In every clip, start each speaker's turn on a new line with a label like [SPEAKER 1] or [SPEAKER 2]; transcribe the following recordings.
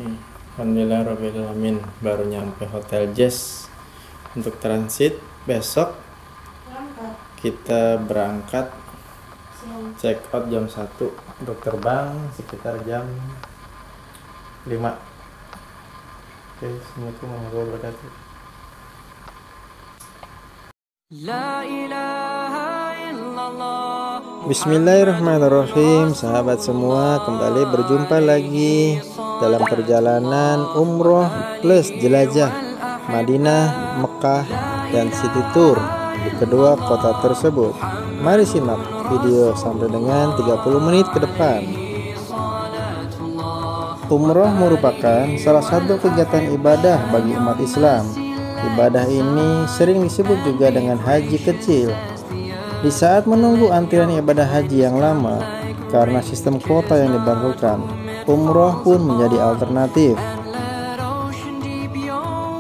[SPEAKER 1] Alhamdulillah Rabbil Alamin, baru nyampe Hotel Jazz untuk transit. Besok kita berangkat check out jam 1 untuk terbang sekitar jam 5. Oke, Assalamualaikum warahmatullahi wabarakatuh. Bismillahirrahmanirrahim. Sahabat semua, kembali berjumpa lagi dalam perjalanan umroh plus jelajah Madinah, Mekah, dan City Tour di kedua kota tersebut. Mari simak video sampai dengan 30 menit ke depan. Umroh merupakan salah satu kegiatan ibadah bagi umat Islam. Ibadah ini sering disebut juga dengan haji kecil. Di saat menunggu antrian ibadah haji yang lama karena sistem kuota yang diberlakukan, umroh pun menjadi alternatif.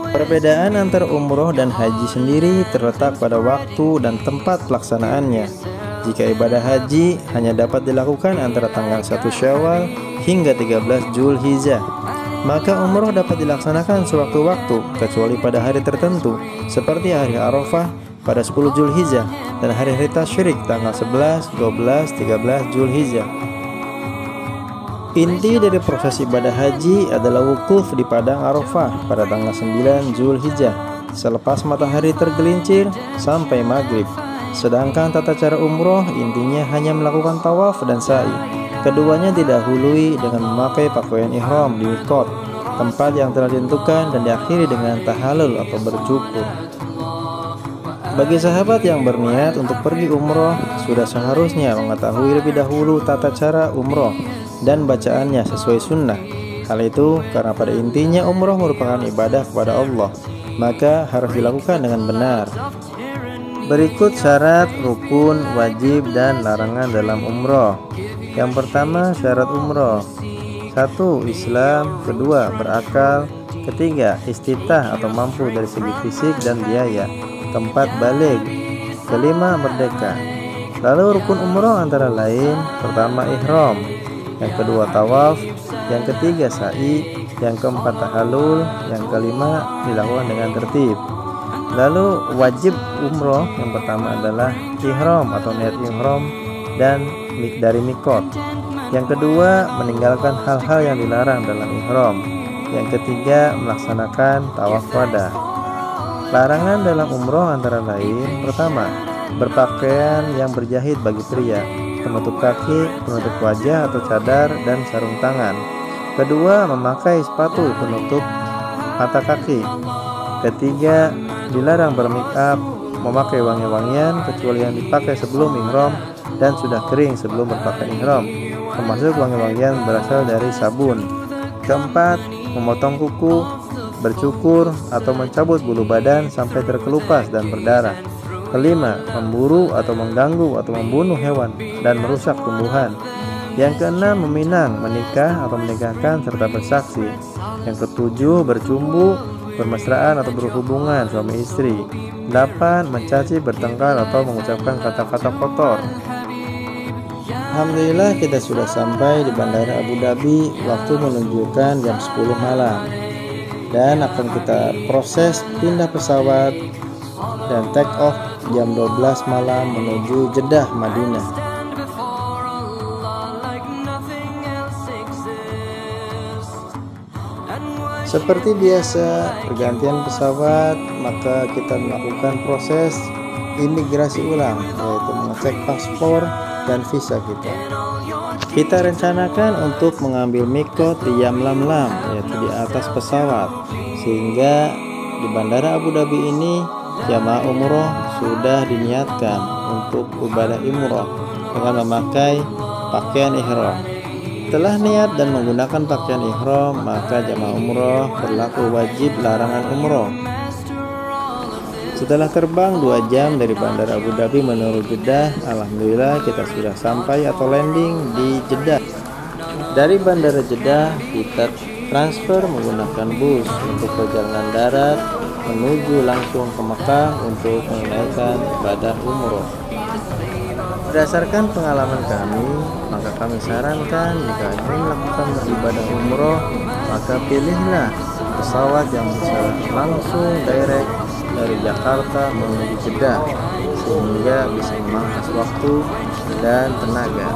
[SPEAKER 1] Perbedaan antara umroh dan haji sendiri terletak pada waktu dan tempat pelaksanaannya. Jika ibadah haji hanya dapat dilakukan antara tanggal 1 Syawal hingga 13 Zulhijjah, maka umroh dapat dilaksanakan sewaktu-waktu kecuali pada hari tertentu seperti hari Arafah pada 10 Zulhijjah dan hari-hari tasyrik tanggal 11, 12, 13 Zulhijjah. Inti dari proses ibadah haji adalah wukuf di padang Arafah pada tanggal 9 Zulhijjah selepas matahari tergelincir sampai maghrib. Sedangkan tata cara umroh intinya hanya melakukan tawaf dan sa'i. Keduanya didahului dengan memakai pakaian ihram di miqat, tempat yang telah ditentukan, dan diakhiri dengan tahalul atau bercukur. Bagi sahabat yang berniat untuk pergi umroh, sudah seharusnya mengetahui lebih dahulu tata cara umroh dan bacaannya sesuai sunnah. Hal itu karena pada intinya umroh merupakan ibadah kepada Allah, maka harus dilakukan dengan benar. Berikut syarat, rukun, wajib, dan larangan dalam umroh. Yang pertama, syarat umroh. 1. Islam. 2. Berakal. 3. Istitah atau mampu dari segi fisik dan biaya. 4. Baligh. 5. Merdeka. Lalu rukun umroh antara lain: pertama ihram, yang kedua tawaf, yang ketiga sa'i, yang keempat tahallul, yang kelima dilakukan dengan tertib. Lalu wajib umroh yang pertama adalah ihram atau niat ihram dan dari miqat. Yang kedua, meninggalkan hal-hal yang dilarang dalam ihram. Yang ketiga, melaksanakan tawaf wada. Larangan dalam umroh antara lain: pertama, berpakaian yang berjahit bagi pria, penutup kaki, penutup wajah atau cadar, dan sarung tangan. Kedua, memakai sepatu penutup mata kaki. Ketiga, dilarang bermake up, memakai wangi-wangian kecuali yang dipakai sebelum ihram dan sudah kering sebelum berpakaian ihram, termasuk wangi-wangian berasal dari sabun. Keempat, memotong kuku, bercukur atau mencabut bulu badan sampai terkelupas dan berdarah. Kelima, memburu atau mengganggu atau membunuh hewan dan merusak tumbuhan. Yang keenam, meminang, menikah atau menikahkan serta bersaksi. Yang ketujuh, bercumbu, bermesraan atau berhubungan suami istri. 8. Mencaci, bertengkar atau mengucapkan kata-kata kotor. Alhamdulillah kita sudah sampai di Bandara Abu Dhabi. Waktu menunjukkan jam 10 malam dan akan kita proses pindah pesawat dan take off jam 12 malam menuju Jeddah, Madinah. Seperti biasa, pergantian pesawat, maka kita melakukan proses imigrasi ulang, yaitu mengecek paspor dan visa kita. Kita rencanakan untuk mengambil miqat di Yamlam-Lam, yaitu di atas pesawat, sehingga di Bandara Abu Dhabi ini jamaah umroh sudah diniatkan untuk ibadah umroh dengan memakai pakaian ihram. Setelah niat dan menggunakan pakaian ihram, maka jamaah umroh berlaku wajib larangan umroh. Setelah terbang 2 jam dari Bandara Abu Dhabi menuju Jeddah, alhamdulillah kita sudah sampai atau landing di Jeddah. Dari Bandara Jeddah kita transfer menggunakan bus untuk perjalanan darat menuju langsung ke Mekah untuk menunaikan ibadah umroh. Berdasarkan pengalaman kami, maka kami sarankan jika ingin melakukan beribadah umroh, maka pilihlah pesawat yang bisa langsung direct dari Jakarta menuju Jeddah, sehingga bisa memangkas waktu dan tenaga.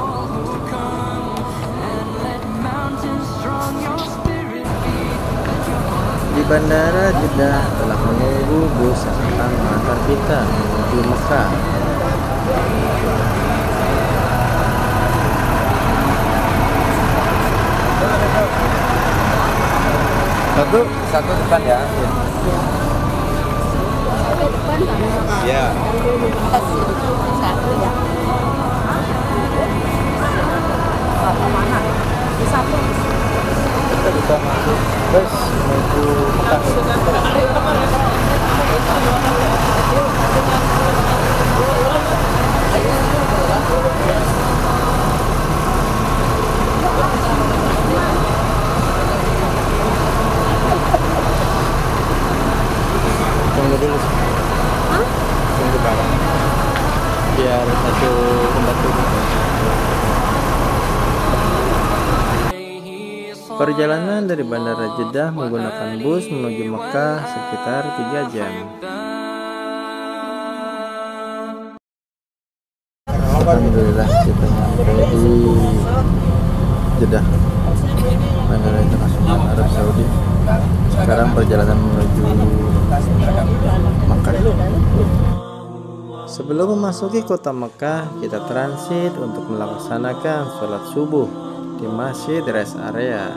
[SPEAKER 1] Di bandara Jeddah telah menunggu bus yang akan mengantar kita menuju Mekah.
[SPEAKER 2] Satu depan ya. Ya.
[SPEAKER 3] Satu ya. Mana? Di satu.
[SPEAKER 1] Kita bisa masuk bus menuju Mekah. Tunggu dulu. Tunggu bareng. Biar satu tempat dulu. Perjalanan dari Bandara Jeddah menggunakan bus menuju Mekah sekitar 3 jam. Alhamdulillah kita sampai di Jeddah, Bandara Internasional Arab Saudi. Sekarang perjalanan menuju Mekah. Sebelum memasuki kota Mekah, kita transit untuk melaksanakan sholat subuh di Masjid Rest Area.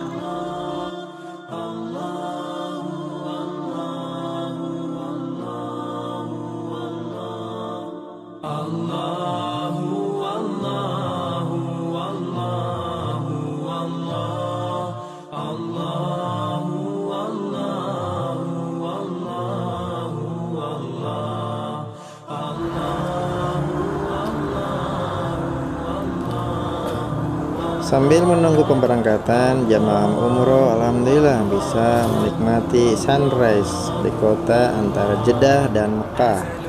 [SPEAKER 1] Sambil menunggu pemberangkatan jamaah umroh, alhamdulillah bisa menikmati sunrise di kota antara Jeddah dan Mekah.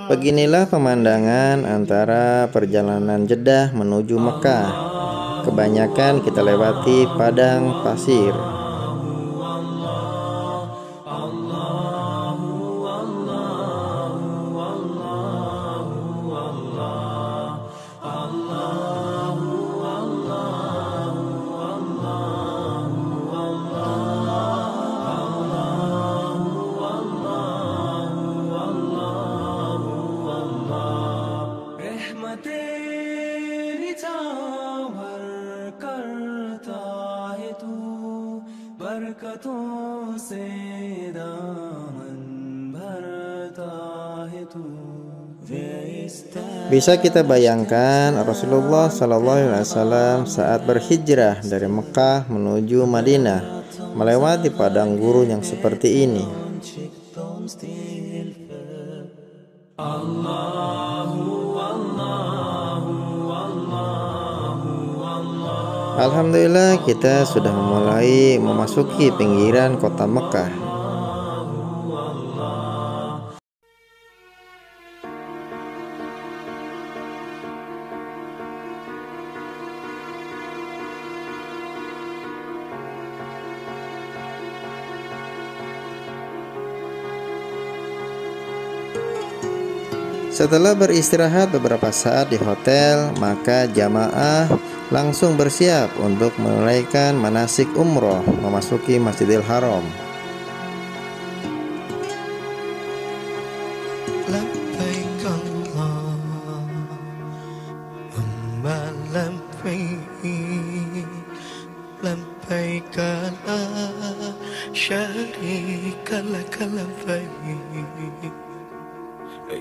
[SPEAKER 1] Beginilah pemandangan antara perjalanan Jeddah menuju Mekah. Kebanyakan kita lewati padang pasir. Bisa kita bayangkan Rasulullah SAW saat berhijrah dari Mekah menuju Madinah melewati padang gurun yang seperti ini. Alhamdulillah kita sudah mulai memasuki pinggiran kota Mekah. Setelah beristirahat beberapa saat di hotel, maka jamaah langsung bersiap untuk menunaikan manasik umroh memasuki Masjidil Haram.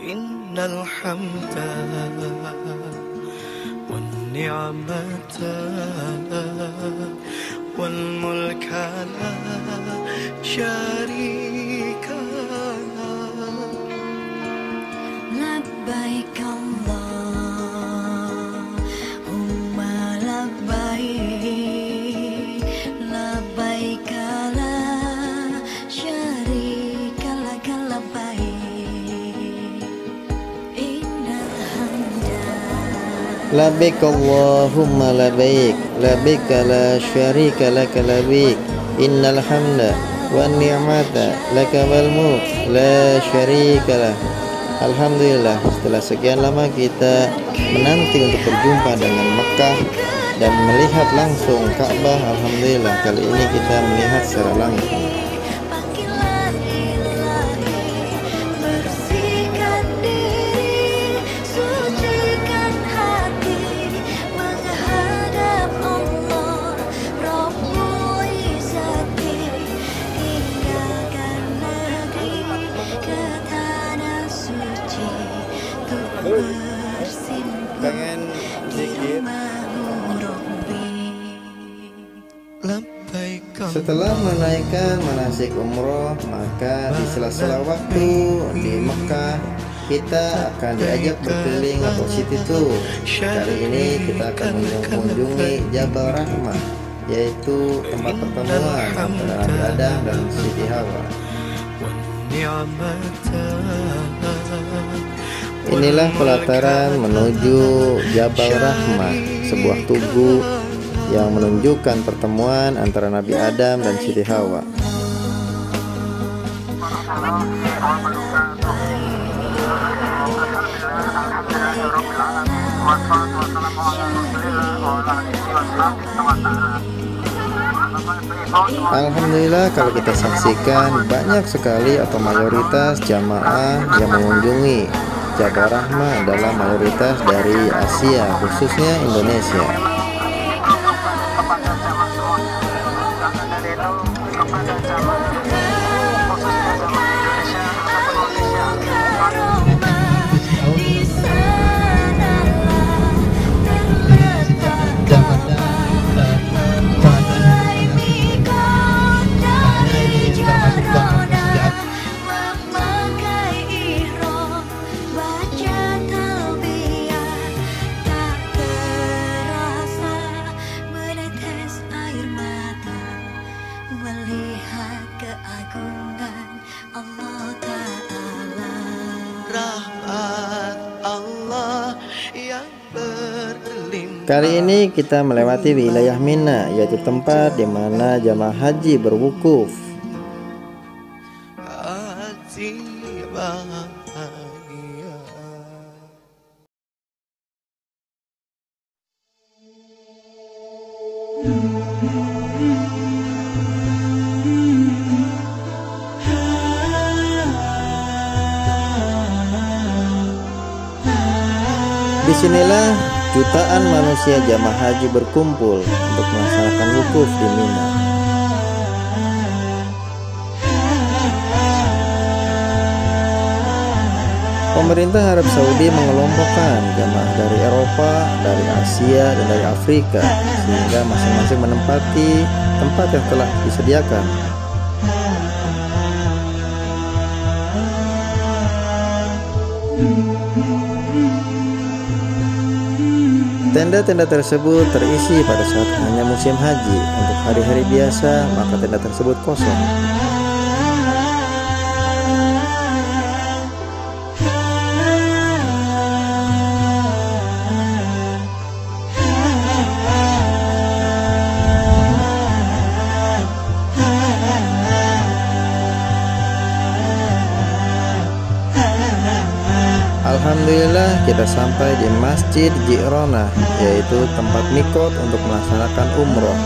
[SPEAKER 4] Innal hamda wan ni'mata والملك لا شريك له
[SPEAKER 5] لبيك اللهم لبيك لبيك لا شريك لك لبيك إن الحمد
[SPEAKER 1] Labbaik Allahumma labbaik labbaik la syarika laka labbaik innal hamda wan ni'mata laka wal mulk la syarika lah. Alhamdulillah, setelah sekian lama kita menanti untuk berjumpa dengan Mekah dan melihat langsung Ka'bah, alhamdulillah kali ini kita melihat secara langsung.
[SPEAKER 5] panggilan ilahi bersihkan diri sucikan hati menghadap Allah Rabbul Izzati tinggalkan negeri ke tanah suci untuk bersimpan ilmu Rabbi.
[SPEAKER 4] لبيك
[SPEAKER 1] Setelah menunaikan manasik umroh, maka di sela-sela waktu di Mekah kita akan diajak berkeliling atau city tour. Kali ini kita akan mengunjungi Jabal Rahmah, yaitu tempat pertemuan antara Nabi Adam dan Siti Hawa. Inilah pelataran menuju Jabal Rahmah, sebuah tugu yang menunjukkan pertemuan antara Nabi Adam dan Siti Hawa. Alhamdulillah, kalau kita saksikan banyak sekali atau mayoritas jamaah yang mengunjungi Jabal Rahmah adalah mayoritas dari Asia, khususnya Indonesia.
[SPEAKER 5] Melihat keagungan Allah Ta'ala.
[SPEAKER 4] rahmat Allah yang berlimpah.
[SPEAKER 1] Kali ini kita melewati wilayah Mina, yaitu tempat di mana jamaah haji berwukuf.
[SPEAKER 4] Hati bahagia.
[SPEAKER 1] Disinilah jutaan manusia jamaah haji berkumpul untuk melaksanakan wukuf di Mina. Pemerintah Arab Saudi mengelompokkan jamaah dari Eropa, dari Asia, dan dari Afrika, sehingga masing-masing menempati tempat yang telah disediakan. Tenda-tenda tersebut terisi pada saat hanya musim haji. Untuk hari-hari biasa, maka tenda tersebut kosong. Alhamdulillah, kita sampai di Masjid Ji'ronah, yaitu tempat mikot untuk melaksanakan umroh.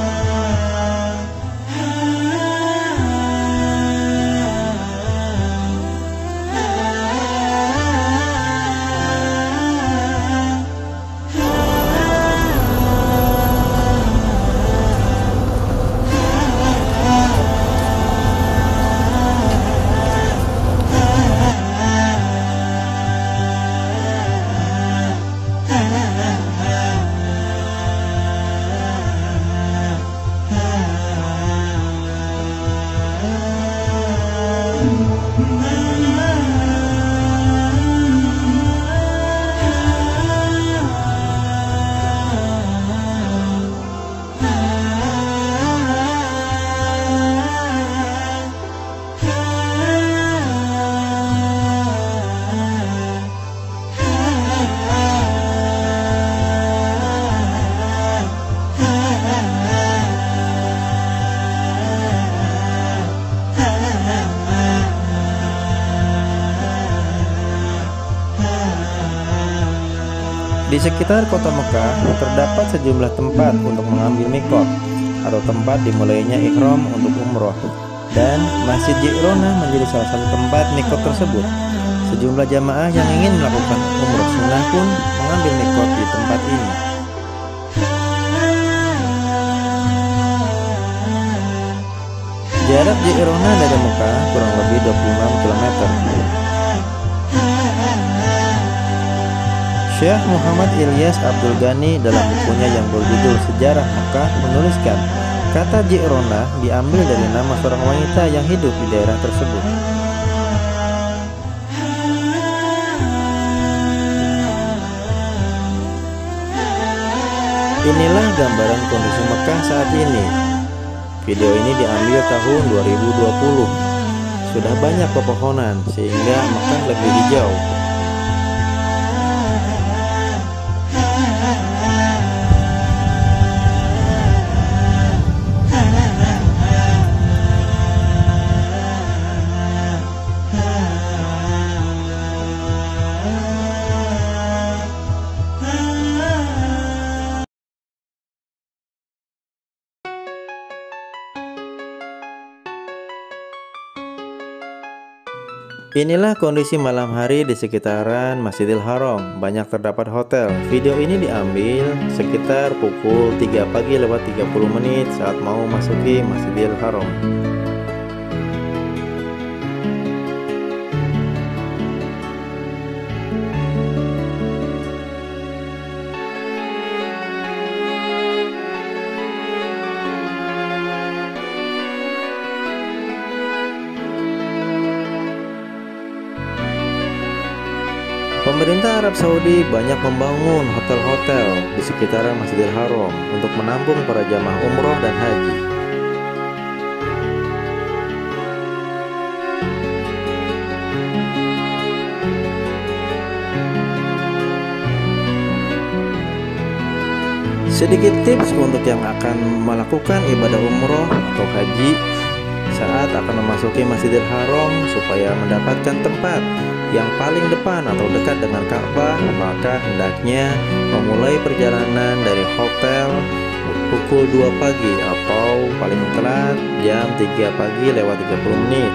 [SPEAKER 1] Di sekitar kota Mekah terdapat sejumlah tempat untuk mengambil mikot atau tempat dimulainya ihram untuk umroh, dan Masjid Ji'ronah menjadi salah satu tempat mikot tersebut. Sejumlah jamaah yang ingin melakukan umroh sunnah pun mengambil mikot di tempat ini. Jarak Ji'ronah dari Mekah kurang lebih 26 km. Syekh Muhammad Ilyas Abdul Ghani dalam bukunya yang berjudul Sejarah Mekah menuliskan, kata Ji'ronah diambil dari nama seorang wanita yang hidup di daerah tersebut. Inilah gambaran kondisi Mekah saat ini. Video ini diambil tahun 2020. Sudah banyak pepohonan sehingga Mekah lebih hijau. Inilah kondisi malam hari di sekitaran Masjidil Haram. Banyak terdapat hotel. Video ini diambil sekitar pukul 3 pagi lewat 30 menit saat mau masuki Masjidil Haram. Pemerintah Arab Saudi banyak membangun hotel-hotel di sekitaran Masjidil Haram untuk menampung para jamaah umroh dan haji. Sedikit tips untuk yang akan melakukan ibadah umroh atau haji saat akan memasuki Masjidil Haram supaya mendapatkan tempat yang paling depan atau dekat dengan Ka'bah, maka hendaknya memulai perjalanan dari hotel pukul 2 pagi atau paling telat jam 3 pagi lewat 30 menit.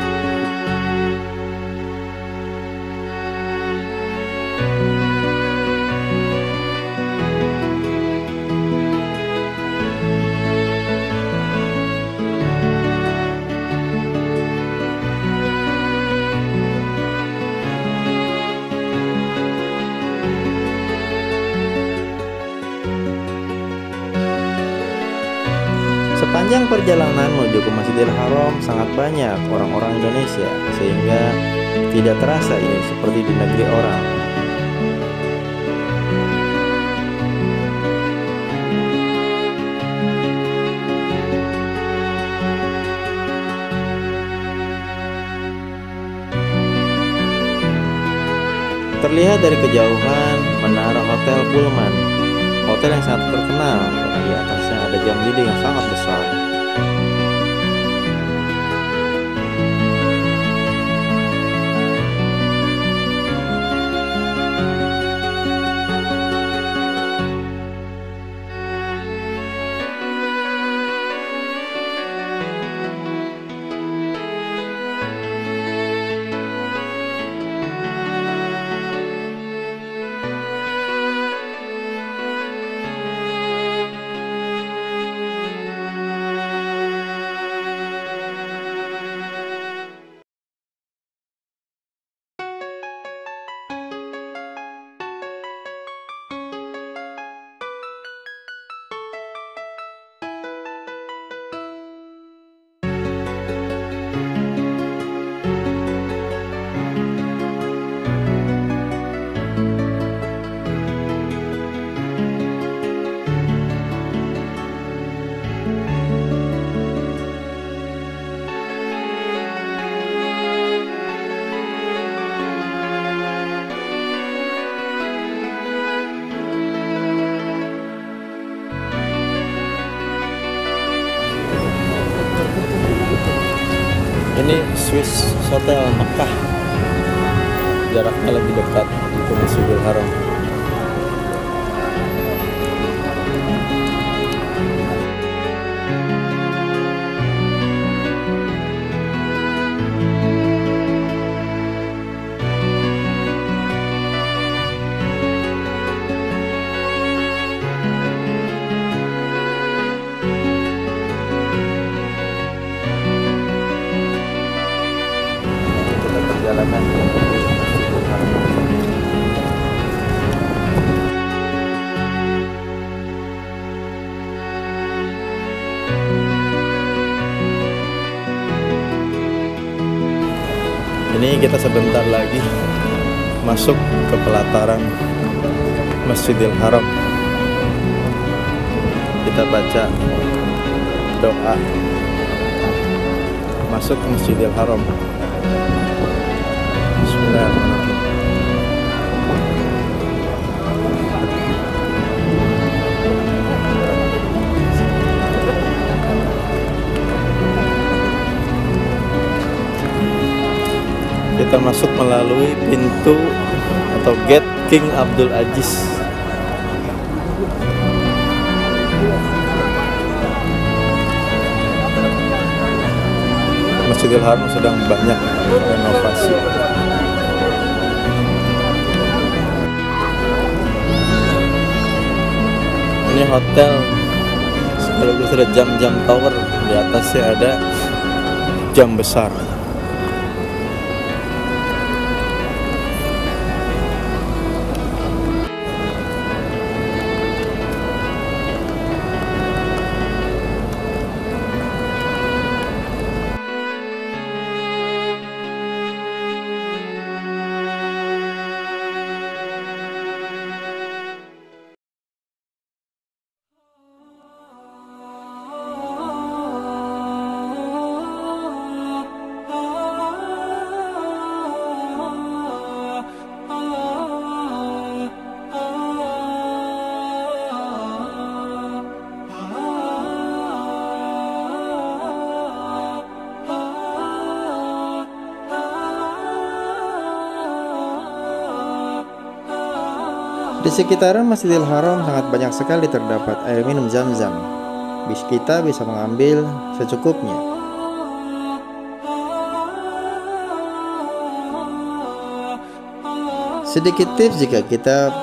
[SPEAKER 1] Sepanjang perjalanan menuju ke Masjidil Haram sangat banyak orang-orang Indonesia, sehingga tidak terasa ini seperti di negeri orang. Terlihat dari kejauhan menara Hotel Pullman, hotel yang sangat terkenal karena di atasnya ada jam dinding yang sangat besar. Ini Swiss Hotel Mekah, jaraknya lebih dekat ke Masjidil Haram. Ini kita sebentar lagi masuk ke pelataran Masjidil Haram. Kita baca doa masuk ke Masjidil Haram. Bismillahirrahmanirrahim. Kita masuk melalui pintu atau gate King Abdul Aziz. Masjidil Haram sedang banyak renovasi. Ini hotel sekaligus ada jam-jam tower, di atasnya ada jam besar. Di sekitaran Masjidil Haram sangat banyak sekali terdapat air minum Zam-Zam. Kita bisa mengambil secukupnya. Sedikit tips, jika kita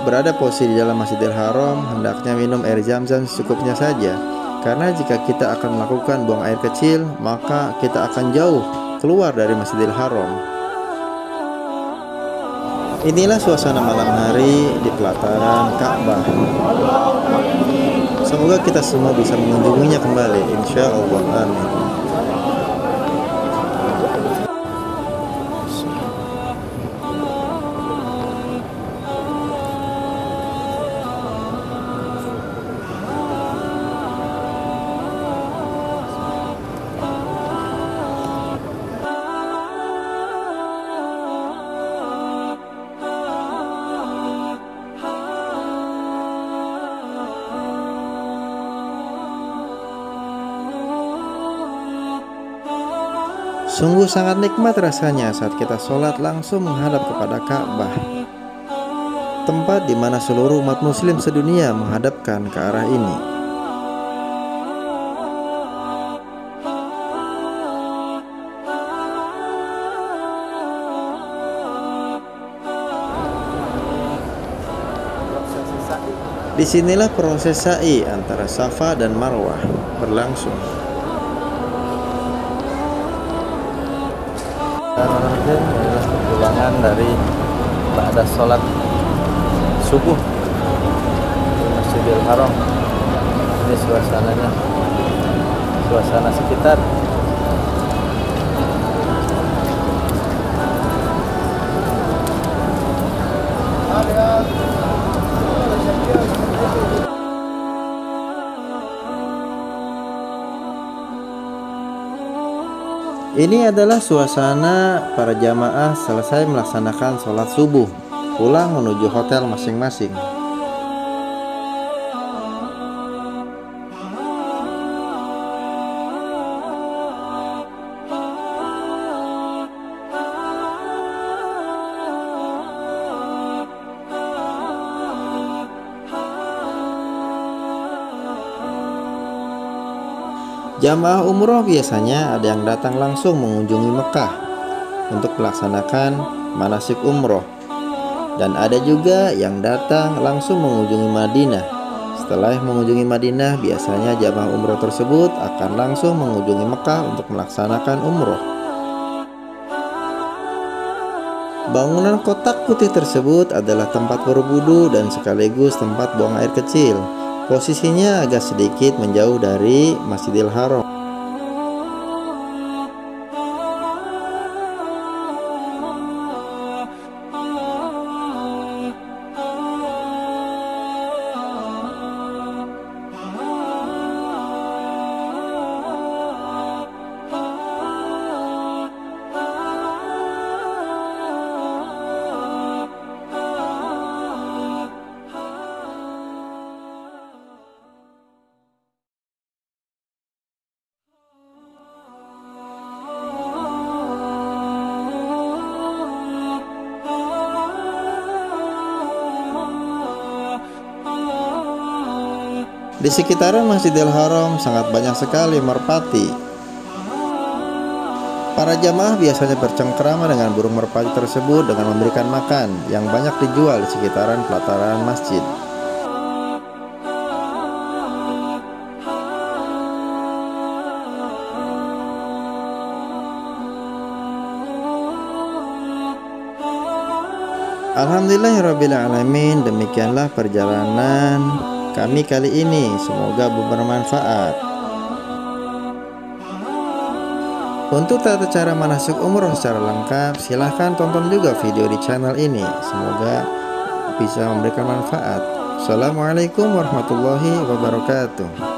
[SPEAKER 1] berada posisi di dalam Masjidil Haram, hendaknya minum air Zam-Zam secukupnya saja. Karena jika kita akan melakukan buang air kecil, maka kita akan jauh keluar dari Masjidil Haram. Inilah suasana malam hari di pelataran Ka'bah. Semoga kita semua bisa mengunjunginya kembali, insya Allah. Amin. Sungguh sangat nikmat rasanya saat kita sholat langsung menghadap kepada Ka'bah, tempat di mana seluruh umat muslim sedunia menghadapkan ke arah ini. Disinilah proses sa'i antara Safa dan Marwah berlangsung. Inilah kepulangan dari ba'da sholat subuh di Masjidil Haram. Ini suasananya, suasana sekitar. Ini adalah suasana para jamaah selesai melaksanakan sholat subuh, pulang menuju hotel masing-masing. Jamaah umroh biasanya ada yang datang langsung mengunjungi Mekah untuk melaksanakan manasik umroh, dan ada juga yang datang langsung mengunjungi Madinah. Setelah mengunjungi Madinah, biasanya jamaah umroh tersebut akan langsung mengunjungi Mekah untuk melaksanakan umroh. Bangunan kotak putih tersebut adalah tempat berwudu dan sekaligus tempat buang air kecil. Posisinya agak sedikit menjauh dari Masjidil Haram. Di sekitaran Masjidil Haram sangat banyak sekali merpati. Para jamaah biasanya bercengkrama dengan burung merpati tersebut dengan memberikan makan yang banyak dijual di sekitaran pelataran masjid. Alhamdulillahirrabbilalamin, demikianlah perjalanan kami kali ini, semoga bermanfaat. Untuk tata cara manasik umroh secara lengkap, silahkan tonton juga video di channel ini, semoga bisa memberikan manfaat. Assalamualaikum warahmatullahi wabarakatuh.